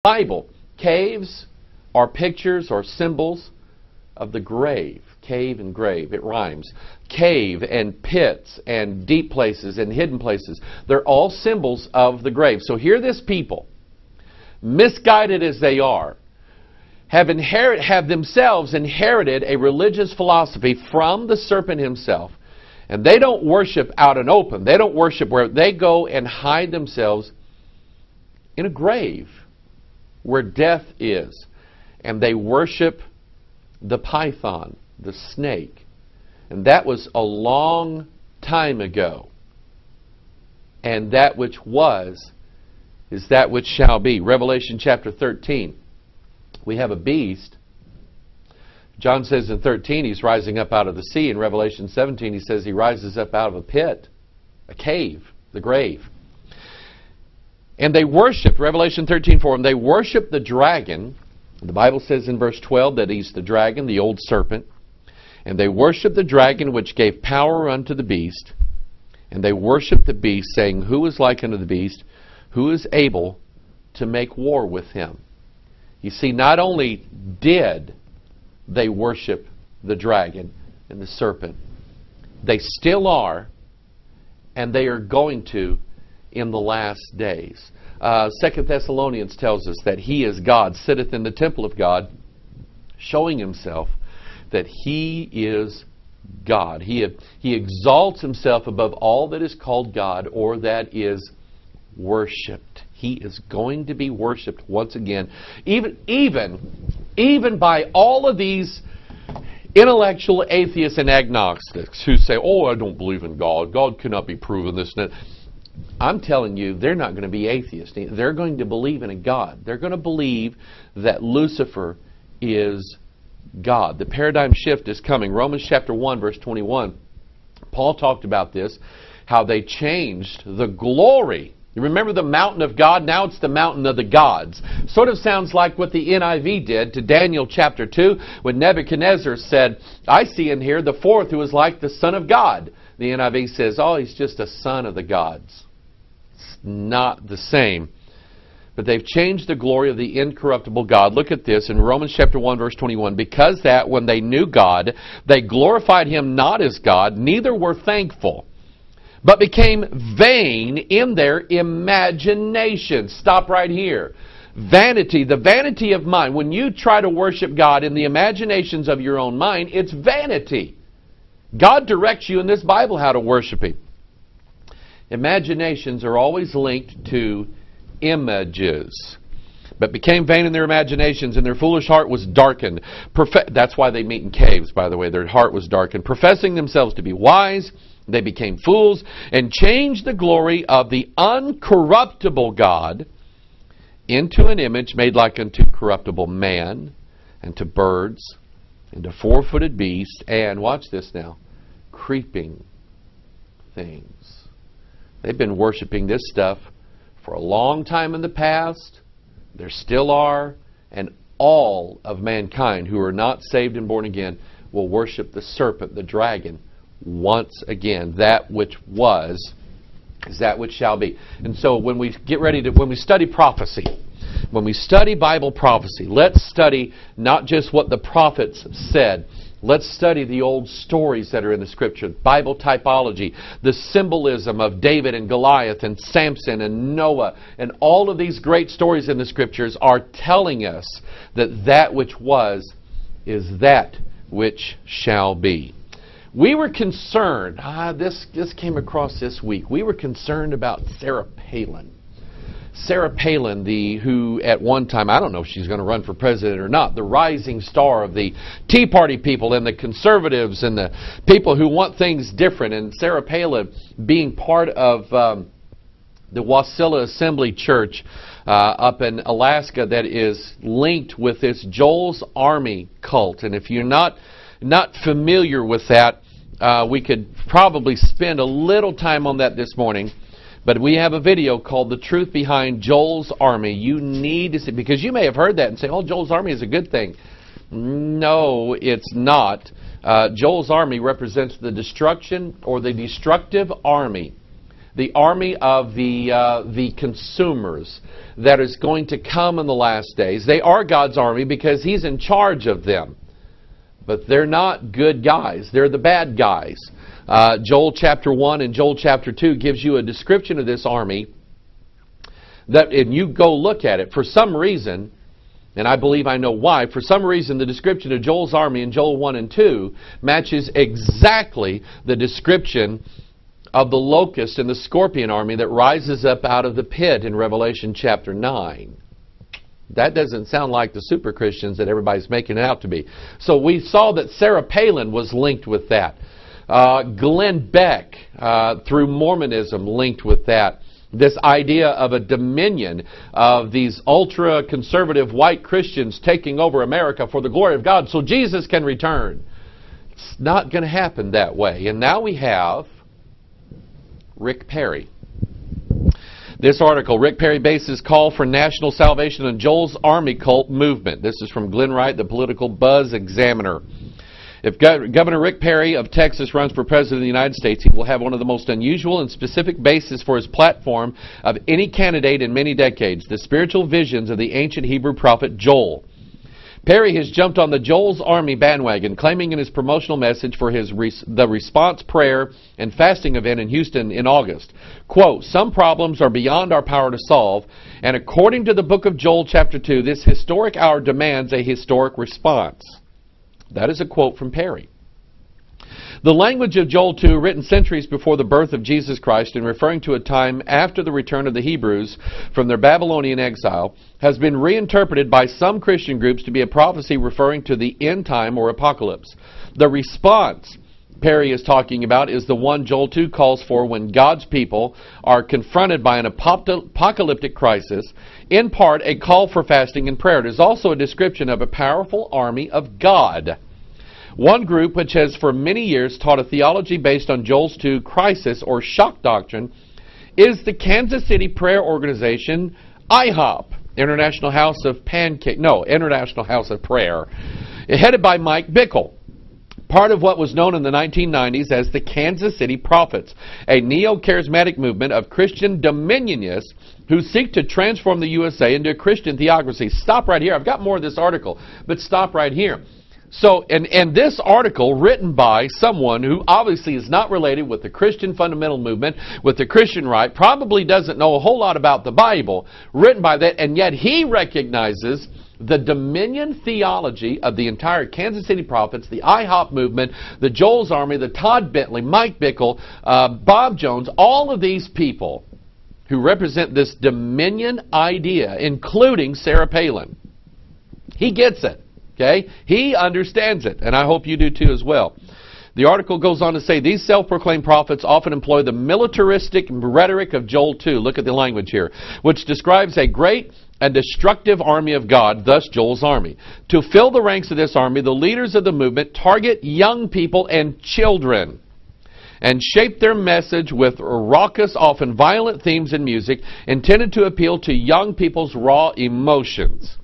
Bible. Caves are pictures or symbols of the grave. Cave and grave, it rhymes. Cave and pits and deep places and hidden places. They're all symbols of the grave. So here this people, misguided as they are, have themselves inherited a religious philosophy from the serpent himself. And they don't worship out and open. They don't worship where they go and hide themselves in a grave where death is. And they worship the python, the snake. And that was a long time ago. And that which was is that which shall be. Revelation chapter 13. We have a beast. John says in 13 he's rising up out of the sea. In Revelation 17 he says he rises up out of a pit, a cave, the grave. And they worshiped, Revelation 13:4, and they worshiped the dragon. The Bible says in verse 12 that he's the dragon, the old serpent. And they worshiped the dragon which gave power unto the beast. And they worshiped the beast, saying, Who is like unto the beast? Who is able to make war with him? You see, not only did they worship the dragon and the serpent, they still are, and they are going to in the last days. 2 Thessalonians tells us that He is God, sitteth in the temple of God, showing Himself that He is God. He exalts Himself above all that is called God or that is worshipped. He is going to be worshipped once again, even by all of these intellectual atheists and agnostics who say, oh, I don't believe in God. God cannot be proven, this and that. I'm telling you, they're not going to be atheists. They're going to believe in a God. They're going to believe that Lucifer is God. The paradigm shift is coming. Romans chapter 1, verse 21. Paul talked about this, how they changed the glory. You remember the mountain of God? Now it's the mountain of the gods. Sort of sounds like what the NIV did to Daniel chapter 2 when Nebuchadnezzar said, I see in here the fourth who is like the Son of God. The NIV says, oh, he's just a son of the gods. It's not the same. But they've changed the glory of the incorruptible God. Look at this in Romans chapter 1, verse 21. Because that when they knew God, they glorified Him not as God, neither were thankful, but became vain in their imagination. Stop right here. Vanity, the vanity of mind. When you try to worship God in the imaginations of your own mind, it's vanity. God directs you in this Bible how to worship Him. Imaginations are always linked to images. But became vain in their imaginations, and their foolish heart was darkened. That's why they meet in caves, by the way. Their heart was darkened. Professing themselves to be wise, they became fools, and changed the glory of the uncorruptible God into an image made like unto corruptible man, and to birds, and to four-footed beasts, and, watch this now, creeping things. They've been worshiping this stuff for a long time in the past. There still are, and all of mankind who are not saved and born again will worship the serpent, the dragon, once again. That which was is that which shall be. And so when we study prophecy, when we study Bible prophecy, let's study not just what the prophets said. Let's study the old stories that are in the Scripture, Bible typology, the symbolism of David and Goliath and Samson and Noah, and all of these great stories in the Scriptures are telling us that that which was is that which shall be. We were concerned, this came across this week, we were concerned about Sarah Palin. Sarah Palin, who at one time, I don't know if she's going to run for president or not, the rising star of the Tea Party people and the conservatives and the people who want things different. And Sarah Palin being part of the Wasilla Assembly Church up in Alaska that is linked with this Joel's Army cult. And if you're not familiar with that, we could probably spend a little time on that this morning. But we have a video called The Truth Behind Joel's Army. You need to see, because you may have heard that and say, oh, Joel's Army is a good thing. No, it's not. Joel's Army represents the destruction or the destructive army the army of the consumers that is going to come in the last days. They are God's army because He's in charge of them. But they're not good guys. They're the bad guys. Joel chapter 1 and Joel chapter 2 gives you a description of this army. And you go look at it. For some reason, and I believe I know why, for some reason the description of Joel's army in Joel 1 and 2 matches exactly the description of the locust and the scorpion army that rises up out of the pit in Revelation chapter 9. That doesn't sound like the super Christians that everybody's making it out to be. So we saw that Sarah Palin was linked with that. Glenn Beck, through Mormonism, linked with that. This idea of a dominion of these ultra-conservative white Christians taking over America for the glory of God so Jesus can return. It's not going to happen that way. And now we have Rick Perry. This article, Rick Perry bases call for national salvation on Joel's army cult movement. This is from Glenn Wright, the Political Buzz Examiner. If Governor Rick Perry of Texas runs for President of the United States, he will have one of the most unusual and specific bases for his platform of any candidate in many decades, the spiritual visions of the ancient Hebrew prophet Joel. Perry has jumped on the Joel's Army bandwagon, claiming in his promotional message for the Response Prayer and Fasting event in Houston in August, quote, "Some problems are beyond our power to solve, and according to the book of Joel chapter 2, this historic hour demands a historic response." That is a quote from Perry. The language of Joel 2, written centuries before the birth of Jesus Christ and referring to a time after the return of the Hebrews from their Babylonian exile, has been reinterpreted by some Christian groups to be a prophecy referring to the end time or apocalypse. The response Perry is talking about is the one Joel 2 calls for when God's people are confronted by an apocalyptic crisis, in part a call for fasting and prayer. It is also a description of a powerful army of God. One group which has for many years taught a theology based on Joel's 2 crisis or shock doctrine is the Kansas City prayer organization IHOP, International House of Prayer, headed by Mike Bickle. Part of what was known in the 1990s as the Kansas City Prophets, a neo-charismatic movement of Christian dominionists who seek to transform the USA into a Christian theocracy. Stop right here. I've got more of this article, but stop right here. So, and this article written by someone who obviously is not related with the Christian fundamental movement, with the Christian right, probably doesn't know a whole lot about the Bible, written by that, and yet he recognizes the dominion theology of the entire Kansas City Prophets, the IHOP movement, the Joel's Army, the Todd Bentley, Mike Bickle, Bob Jones, all of these people who represent this dominion idea, including Sarah Palin. He gets it. Okay? He understands it, and I hope you do too as well. The article goes on to say, these self-proclaimed prophets often employ the militaristic rhetoric of Joel 2, look at the language here, which describes a great and destructive army of God, thus Joel's army. To fill the ranks of this army, the leaders of the movement target young people and children and shape their message with raucous, often violent themes and music intended to appeal to young people's raw emotions.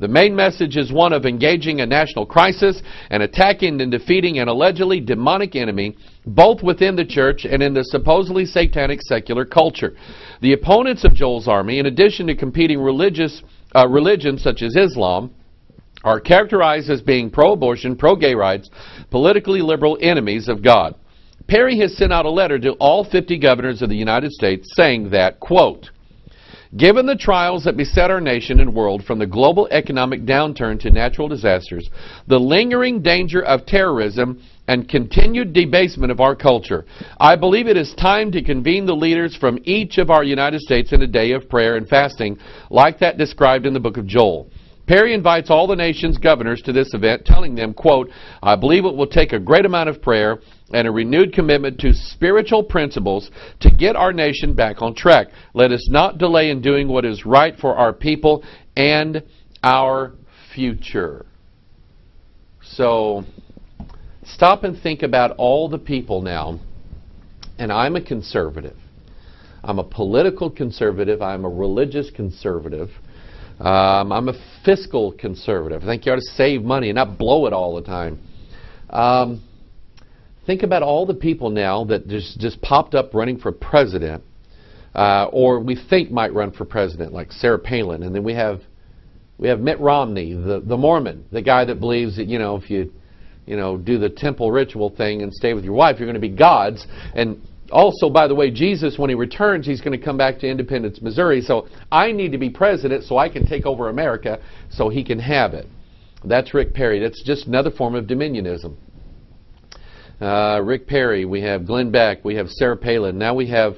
The main message is one of engaging a national crisis and attacking and defeating an allegedly demonic enemy, both within the church and in the supposedly satanic secular culture. The opponents of Joel's army, in addition to competing religions such as Islam, are characterized as being pro-abortion, pro-gay rights, politically liberal enemies of God. Perry has sent out a letter to all 50 governors of the United States saying that, quote, given the trials that beset our nation and world, from the global economic downturn to natural disasters, the lingering danger of terrorism, and continued debasement of our culture, I believe it is time to convene the leaders from each of our United States in a day of prayer and fasting, like that described in the book of Joel. Perry invites all the nation's governors to this event, telling them, quote, I believe it will take a great amount of prayer and a renewed commitment to spiritual principles to get our nation back on track. Let us not delay in doing what is right for our people and our future. So, stop and think about all the people now. And I'm a conservative. I'm a political conservative. I'm a religious conservative. I'm a fiscal conservative. I think you ought to save money and not blow it all the time. Think about all the people now that just popped up running for president, or we think might run for president, like Sarah Palin, and then we have Mitt Romney, the Mormon, the guy that believes that if you do the temple ritual thing and stay with your wife, you're going to be God's. And also, by the way, Jesus, when he returns, he's going to come back to Independence, Missouri. So I need to be president so I can take over America so he can have it. That's Rick Perry. That's just another form of dominionism. Rick Perry, we have Glenn Beck, we have Sarah Palin. Now we have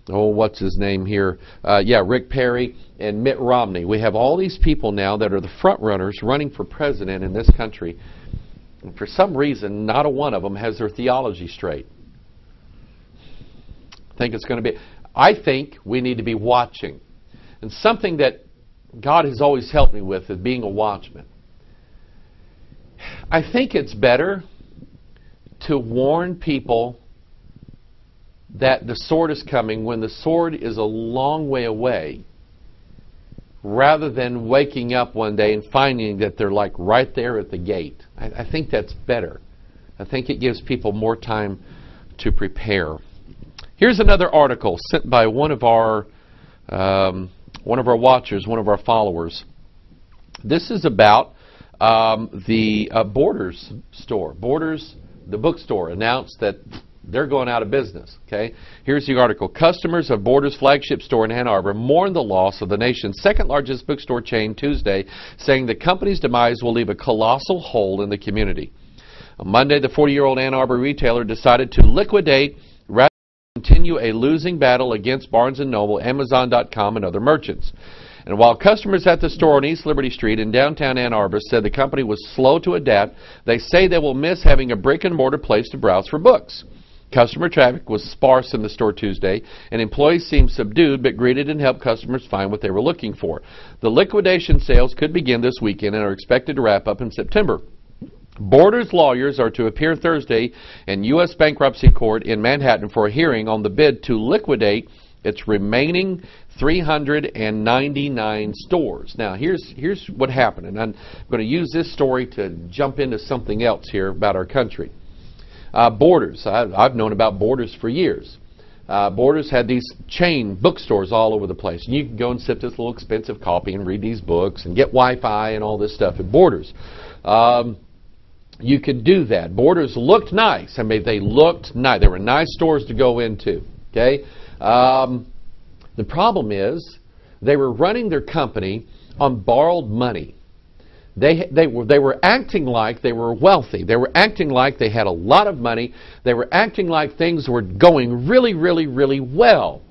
what's his name here? Rick Perry and Mitt Romney. We have all these people now that are the front runners running for president in this country. And for some reason, not a one of them has their theology straight. I think we need to be watching. And something that God has always helped me with is being a watchman. I think it's better to warn people that the sword is coming when the sword is a long way away, rather than waking up one day and finding that they're like right there at the gate. I think that's better. I think it gives people more time to prepare. Here's another article sent by one of our watchers, one of our followers. This is about the Borders store. Borders, the bookstore, announced that they're going out of business. Okay, here's the article. Customers of Borders flagship store in Ann Arbor mourn the loss of the nation's second largest bookstore chain Tuesday, saying the company's demise will leave a colossal hole in the community. On Monday, the 40-year-old Ann Arbor retailer decided to liquidate rather than continue a losing battle against Barnes & Noble, Amazon.com, and other merchants. And while customers at the store on East Liberty Street in downtown Ann Arbor said the company was slow to adapt, they say they will miss having a brick-and-mortar place to browse for books. Customer traffic was sparse in the store Tuesday, and employees seemed subdued but greeted and helped customers find what they were looking for. The liquidation sales could begin this weekend and are expected to wrap up in September. Borders lawyers are to appear Thursday in U.S. bankruptcy court in Manhattan for a hearing on the bid to liquidate its remaining 399 stores. Now, here's what happened, and I'm going to use this story to jump into something else here about our country. Borders. I've known about Borders for years. Borders had these chain bookstores all over the place. And you can go and sip this little expensive coffee and read these books and get Wi-Fi and all this stuff at Borders. You could do that. Borders looked nice. I mean, they looked nice. They were nice stores to go into. Okay. The problem is they were running their company on borrowed money. They were acting like they were wealthy. They were acting like they had a lot of money. They were acting like things were going really, really, really well.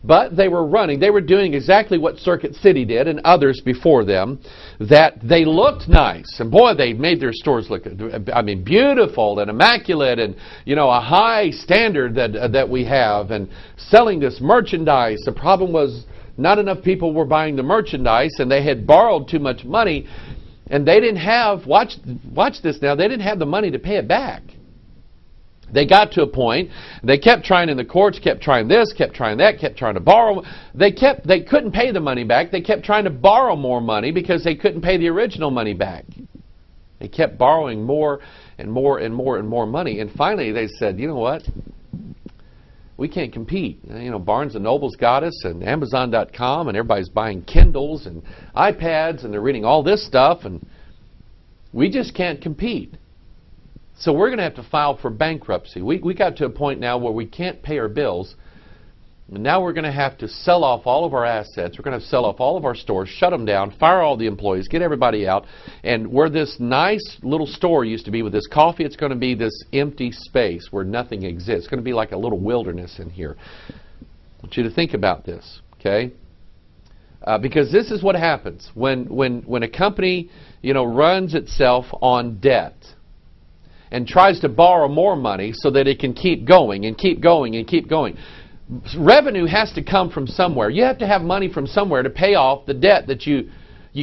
But they were doing exactly what Circuit City did and others before them, that they looked nice. And boy, they made their stores look, beautiful and immaculate and, a high standard that we have, and selling this merchandise. The problem was not enough people were buying the merchandise, and they had borrowed too much money, and they didn't have, watch this now, they didn't have the money to pay it back. They got to a point, they kept trying in the courts, kept trying this, kept trying that, kept trying to borrow. They couldn't pay the money back. They kept trying to borrow more money because they couldn't pay the original money back. They kept borrowing more and more and more and more money. And finally they said, you know what? We can't compete. Barnes & Noble's got us, and Amazon.com, and everybody's buying Kindles and iPads, and they're reading all this stuff, and we just can't compete. So we're going to have to file for bankruptcy. We got to a point now where we can't pay our bills. And now we're going to have to sell off all of our assets. We're going to have to sell off all of our stores, shut them down, fire all the employees, get everybody out. And where this nice little store used to be with this coffee, it's going to be this empty space where nothing exists. It's going to be like a little wilderness in here. I want you to think about this, okay? Because this is what happens when a company, runs itself on debt and tries to borrow more money so that it can keep going and keep going and keep going. Revenue has to come from somewhere. You have to have money from somewhere to pay off the debt that you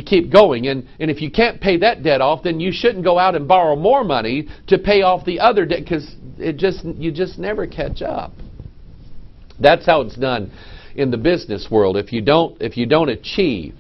keep going. And if you can't pay that debt off, then you shouldn't go out and borrow more money to pay off the other debt, because you just never catch up. That's how it's done in the business world. If you don't achieve